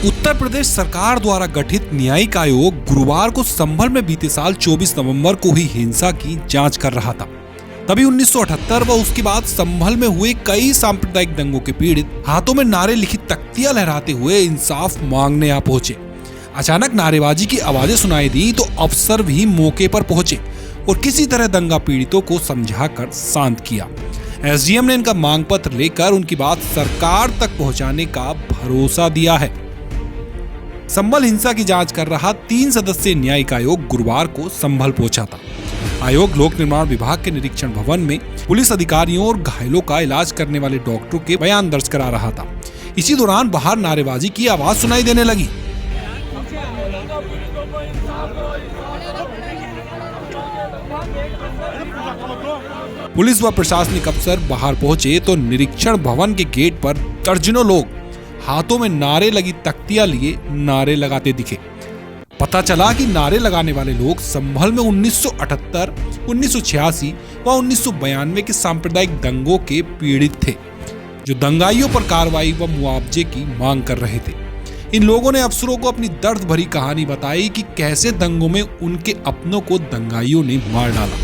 उत्तर प्रदेश सरकार द्वारा गठित न्यायिक आयोग गुरुवार को संभल में बीते साल 24 नवंबर को हुई हिंसा की जांच कर रहा था। तभी 1978 व उसके बाद संभल में हुए कई सांप्रदायिक दंगों के पीड़ित हाथों में नारे लिखित तख्तियां लहराते हुए इंसाफ मांगने आ पहुंचे। अचानक नारेबाजी की आवाजें सुनाई दी तो अफसर भी मौके पर पहुंचे और किसी तरह दंगा पीड़ितों को समझाकर शांत किया। एसडीएम ने इनका मांग पत्र लेकर उनकी बात सरकार तक पहुंचाने का भरोसा दिया है। संभल हिंसा की जांच कर रहा 3 सदस्यीय न्यायिक आयोग गुरुवार को संभल पहुंचा था। आयोग लोक निर्माण विभाग के निरीक्षण भवन में पुलिस अधिकारियों और घायलों का इलाज करने वाले डॉक्टरों के बयान दर्ज करा रहा था। इसी दौरान बाहर नारेबाजी की आवाज सुनाई देने लगी। पुलिस व प्रशासनिक अफसर बाहर पहुंचे तो निरीक्षण भवन के गेट पर दर्जनों लोग हाथों में नारे लगी तख्तियां लिए नारे लगाते दिखे। पता चला कि नारे लगाने वाले लोग संभल में 1978, 1986 व 1992 के सांप्रदायिक दंगों के पीड़ित थे, जो दंगाइयों पर कार्रवाई व मुआवजे की मांग कर रहे थे। इन लोगों ने अफसरों को अपनी दर्द भरी कहानी बताई कि कैसे दंगों में उनके अपनों को दंगाइयों ने मार डाला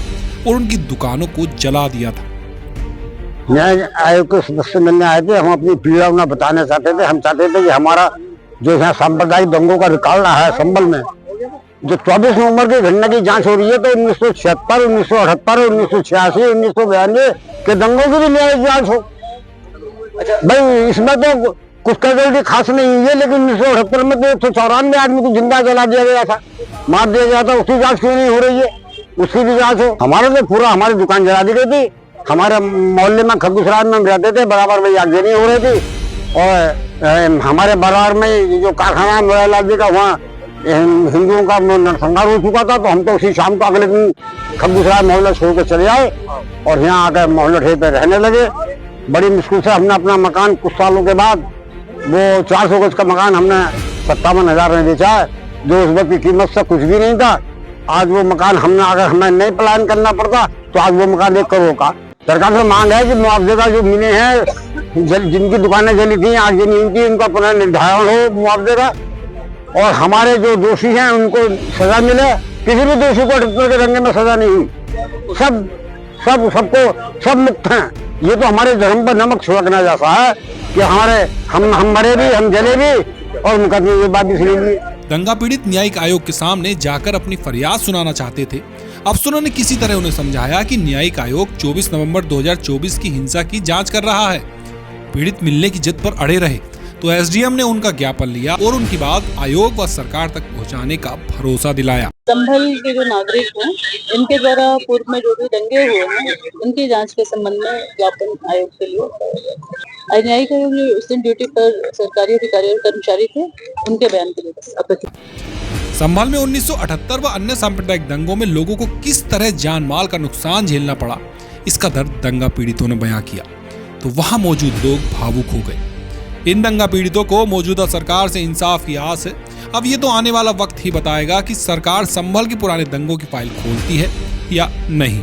और उनकी दुकानों को जला दिया था। न्याय आयोग के सदस्य मिलने आए थे। हम अपनी पीड़ा उन्हें बताना चाहते थे। हम चाहते थे कि हमारा जो यहाँ सांप्रदायिक दंगों का रिकॉर्ड रहा है संभल में, जो 24 नवंबर की घटना की जांच हो रही है, तो 1976, 1978, 1986, 1992 के दंगों की भी न्यायिक जांच हो। भाई इसमें तो कुछ कैजुअलिटी खास नहीं हुई है, लेकिन 1978 में तो 194 आदमी को जिंदा जला दिया गया था, मार दिया गया था। उसकी जांच क्यों नहीं हो रही है? उसकी भी जांच हो। हमारा तो पूरा हमारी दुकान जला दी गई थी। हमारे मोहल्ले में खगुसराय में हम रहते थे, बराबर में आगजनी हो रही थी। और हमारे बराबर में जो कारखाना मोहल्ला का, वहाँ हिंदुओं का नरसंहार हो चुका था। तो हम तो उसी शाम को अगले दिन खगुसराय मोहल्ला छोड़ कर चले आए और यहाँ आकर मोहल्ला ठेके पे रहने लगे। बड़ी मुश्किल से हमने अपना मकान कुछ सालों के बाद, वो 400 गज का मकान हमने 57,000 में बेचा है, जो उस वक्त की कीमत से कुछ भी नहीं था। आज वो मकान हमने, अगर हमें नहीं पलायन करना पड़ता तो आज वो मकान 1 करोड़ का। सरकार से मांग है कि मुआवजे का जो मिले हैं, जिनकी दुकानें जली थी, आग जली हुई थी, उनका पुनर्निर्धारण हो मुआवजे का, और हमारे जो दोषी हैं उनको सजा मिले। किसी भी दोषी को 78 के दंगे में सजा नहीं हुई। सब मुक्त हैं। ये तो हमारे धर्म पर नमक छिड़कना जैसा है कि हम मरे भी, हम जले भी और मुकदमे ये बात इसलिए भी। दंगा पीड़ित न्यायिक आयोग के सामने जाकर अपनी फरियाद सुनाना चाहते थे। अफसरों ने किसी तरह उन्हें समझाया कि न्यायिक आयोग 24 नवंबर 2024 की हिंसा की जांच कर रहा है। पीड़ित मिलने की जिद पर अड़े रहे तो एसडीएम ने उनका ज्ञापन लिया और उनकी बात आयोग व सरकार तक पहुंचाने का भरोसा दिलाया। संभल के जो नागरिक हैं, इनके द्वारा पूर्व में जो भी दंगे हुए हैं, उनकी जांच के संबंध में ज्ञापन आयोग के लिए। न्यायिक आयोग जो उस दिन ड्यूटी पर सरकारी अधिकारी और कर्मचारी थे, उनके बयान के लिए। संभल में 1978 व अन्य सांप्रदायिक दंगों में लोगों को किस तरह जान माल का नुकसान झेलना पड़ा, इसका दर्द दंगा पीड़ितों ने बयां किया तो वहां मौजूद लोग भावुक हो गए। इन दंगा पीड़ितों को मौजूदा सरकार से इंसाफ की आस है। अब ये तो आने वाला वक्त ही बताएगा कि सरकार संभल के पुराने दंगों की फाइल खोलती है या नहीं।